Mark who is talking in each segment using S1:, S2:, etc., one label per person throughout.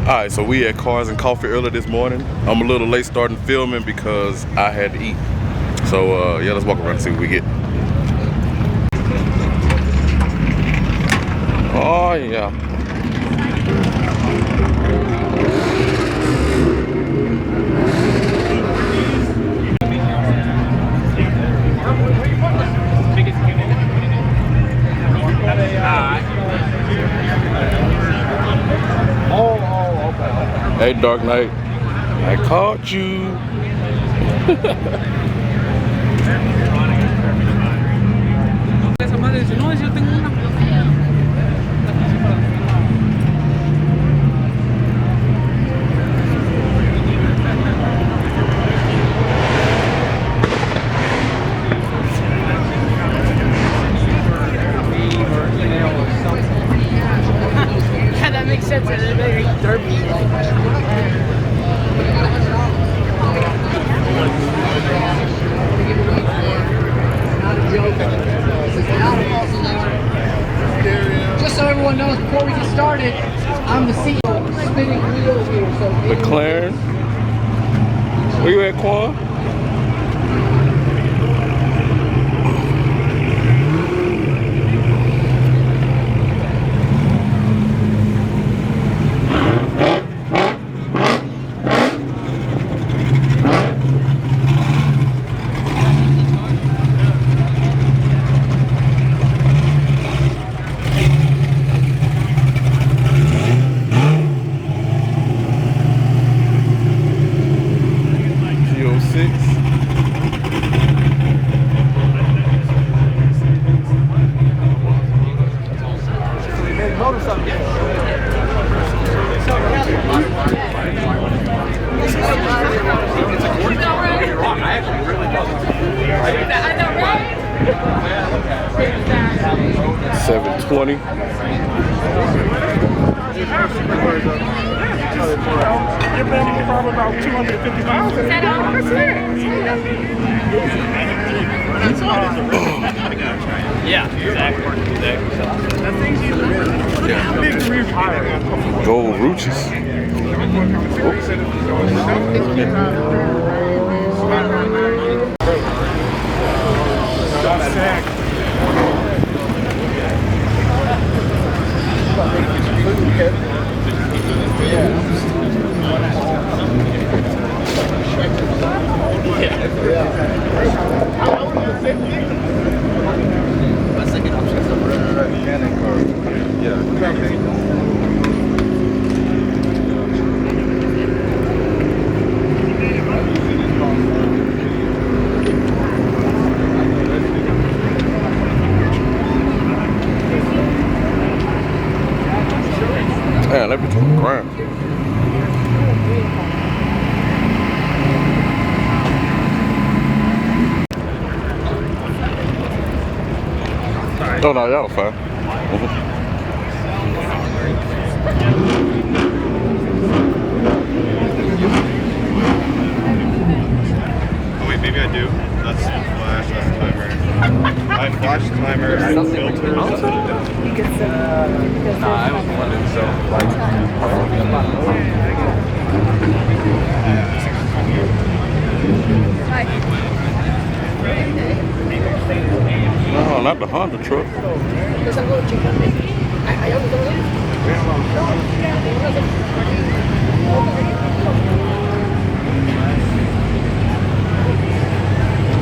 S1: Alright, so we had Cars and Coffee earlier this morning. I'm a little late starting filming because I had to eat. So yeah, let's walk around and see what we get. Oh yeah. Hey, Dark Knight, I caught you.
S2: Yeah, that makes sense. It's very derpy. Just so everyone knows, before we get started, I'm the CEO spinning wheels here. So
S1: McLaren. Where you at, Quan? $720.
S3: You're paying probably about $250,000.
S2: Is that all for sure?
S4: Yeah, exactly.
S1: Gold Ruches. Man, that bitch on the ground. Oh no, y'all fine.
S5: Oh wait, maybe I do. That's flash, that's timer. I flash timer, I filter.
S4: Nah, I was wondering, so
S1: No, not the Honda truck.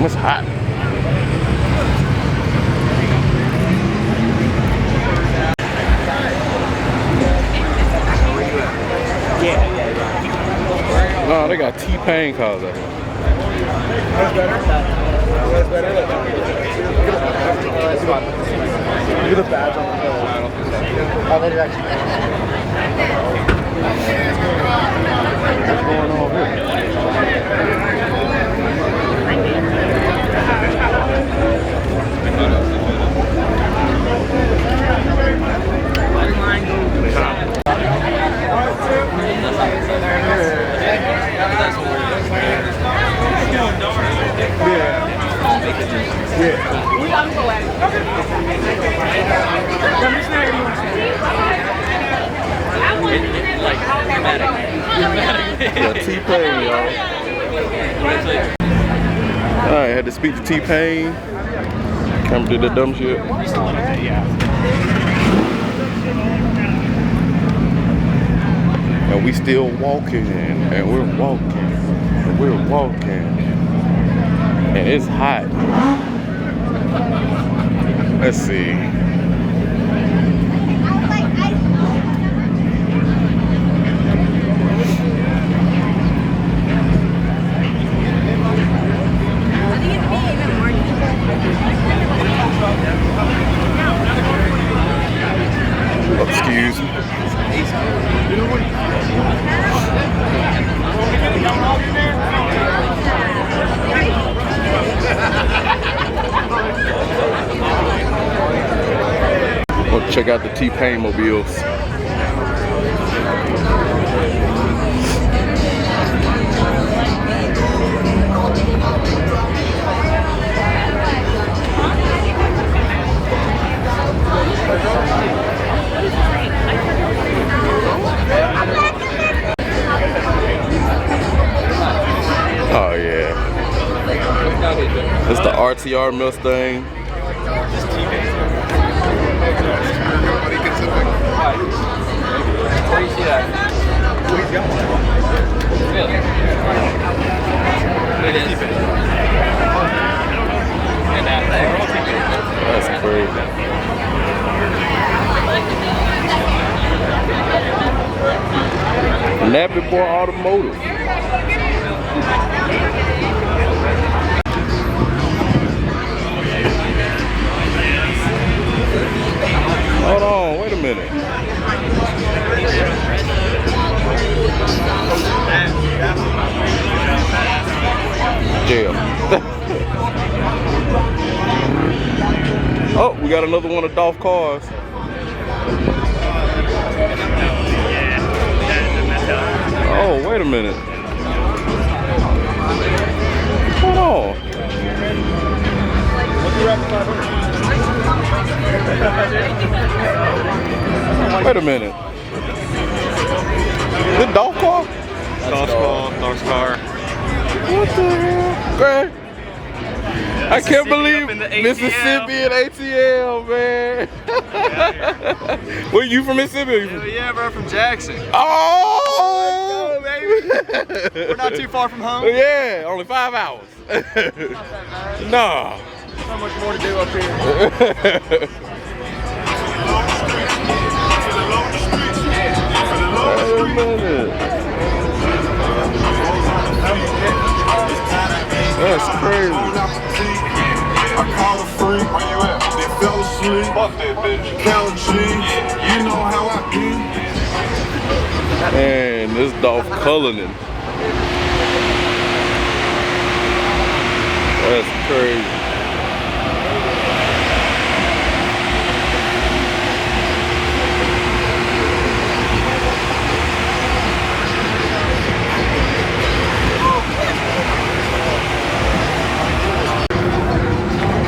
S1: It's hot. No, they got T-Pain cars out here.
S3: That's better. That's better. Look at the badge on the hill. Oh, they did actually.
S1: What's going on here?
S4: Like dramatic.
S1: Yeah, T-Pain, y'all. Alright, had to speak to T-Pain. Come did the dumb shit. And we still walking, and we're walking, and we're walking. And it's hot. Let's see. Excuse me. We'll check out the T-Pain mobiles. Oh yeah. It's the RTR Mustang.
S4: Where you see that? Really? It is. And
S1: That's crazy. Nappy Boy Automotive. Hold on, wait a minute. Jail. Oh, we got another one of Dolph cars. Oh, wait a minute. Hold on. Wait a minute. The Dolph car?
S5: Dolph's car.
S1: What the hell? Greg? I can't believe Mississippi and ATL, man. Where you from, Mississippi? Or you from?
S5: Yeah, bro, from Jackson.
S1: Oh,
S5: baby. We're not too far from home.
S1: Yeah, only 5 hours. Nah.
S5: Not much more to do up here.
S1: Wait a minute. That's crazy.
S6: I call a freak. Where you at? They fell asleep. Fuck that bitch. Count cheese. You know how I eat.
S1: Man, this Dolph Cullinan. That's crazy.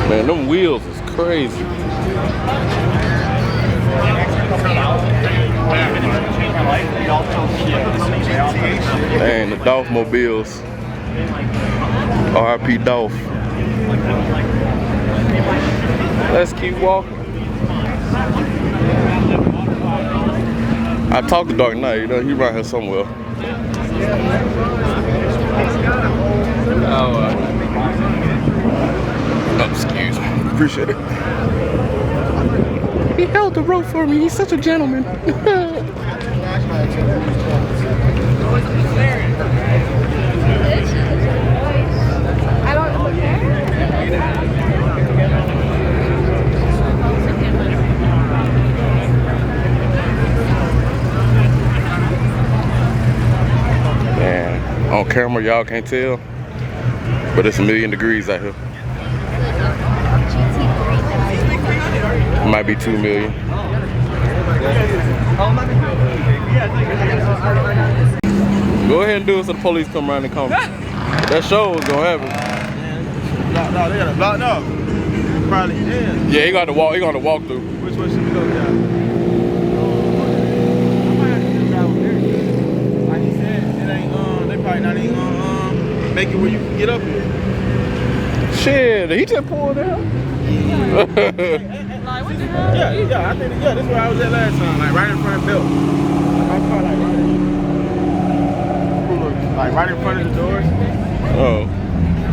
S1: Man, them wheels is crazy. Dang, the Dolph mobiles. R.I.P. Dolph. Let's keep walking. I talked to Dark Knight, you know, he right here somewhere. Oh, excuse me. Appreciate it. He held the rope for me. He's such a gentleman. Man, on camera y'all can't tell, but it's 1,000,000 degrees out here. It might be 2 million. Go ahead and do it so the police come around and come. That show is gonna happen.
S5: No, they got it blocked up. Probably, yeah.
S1: Yeah, he got to walk. He got to walk through.
S5: Which way should we go down?
S3: make it where you can get up here.
S1: Shit, he just pulled out.
S7: Like, what the hell?
S3: Yeah, I think, yeah, that's where I was at last time, like right in front of Bill. Like, my car, like right in front of the doors.
S1: Oh.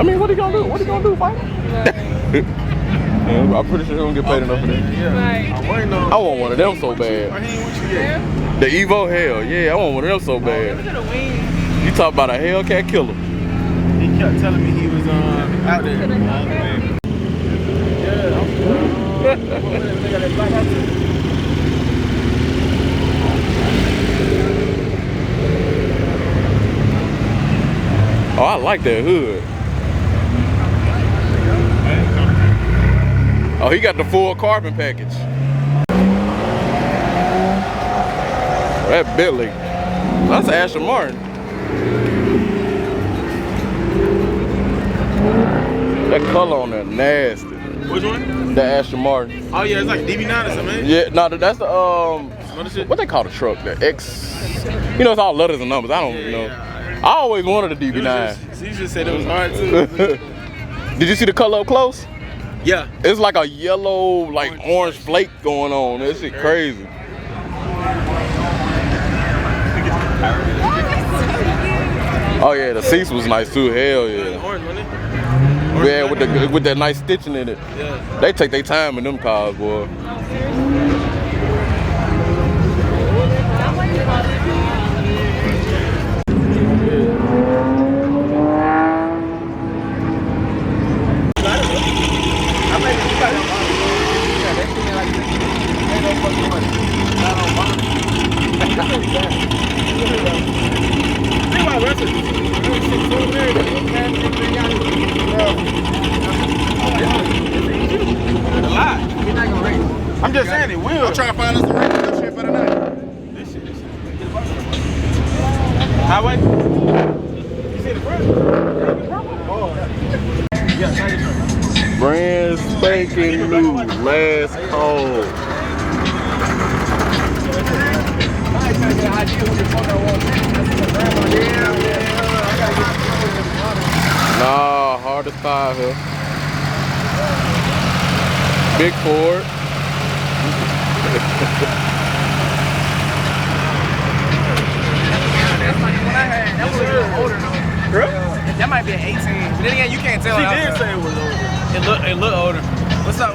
S1: I mean, what he gonna do? What he gonna do, fight him? Yeah, I'm pretty sure he don't get paid enough for that.
S7: Right.
S1: I want one of them so bad. The Evo Hell, yeah, I want one of them so bad.
S7: Look at the wings.
S1: You talk about a Hellcat killer.
S3: He kept telling me he was out there.
S1: Oh, I like that hood. Oh, he got the full carbon package. That Bentley. That's Aston Martin. That color on there nasty.
S3: Which one?
S1: The Aston Martin.
S3: Oh yeah, it's like DB9 or something.
S1: Yeah, no, that's the what they call the truck? The X. You know, it's all letters and numbers. I don't know. I always wanted a DB9.
S3: You just said it was hard too.
S1: Did you see the color up close?
S3: Yeah.
S1: It's like a yellow, like orange flake going on. That shit crazy. Oh yeah, the seats was nice too. Hell yeah.
S3: Orange, wasn't it?
S1: Yeah, with that nice stitching in it.
S3: Yeah.
S1: They take their time in them cars, boy.
S3: I'm just saying it will.
S5: I'm trying to find us some regular shit for tonight.
S3: This shit. Highway? You see the front? Yeah,
S1: Brand spanking new, last call. Nah, hard to style here. Big Ford.
S2: That might be an 18. But then again, you can't tell.
S3: She did say it was older.
S2: It look older. What's up?